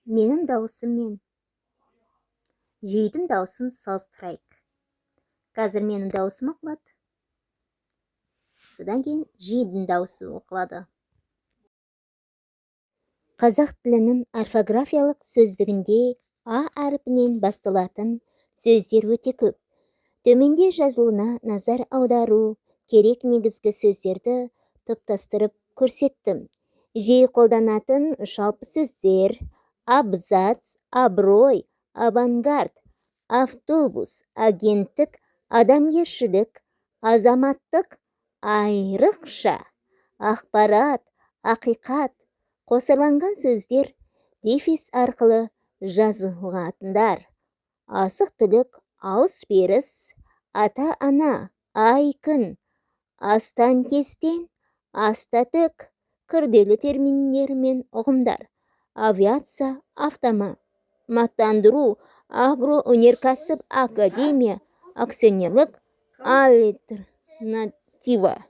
Менің даусым мен жейдің даусын салыстырайық. Қазір менің даусым оқылады. Содан кейін жейдің даусы оқылады. Қазақ тілінің орфографиялық сөздігінде А әріпінен басталатын сөздер өте көп. Төменде жазылуына назар аудару керек негізгі сөздерді топтастырып көрсеттім. Жиі қолданатын жалпы сөздер: абзац, абырой, авангард, автобус, агенттік, адамгершілік, азаматтық, айрықша, ақпарат, ақиқат. Қосарланған сөздер дефис арқылы жазылатындар: асық-түлік, алыс-беріс, ата-ана, ай-күн, астан-кестен, аста-төк. Күрделі терминдер мен ұғымдар: авиация, автоматтандыру, агроөнеркәсіп, академия, акционерлік, альтернатива.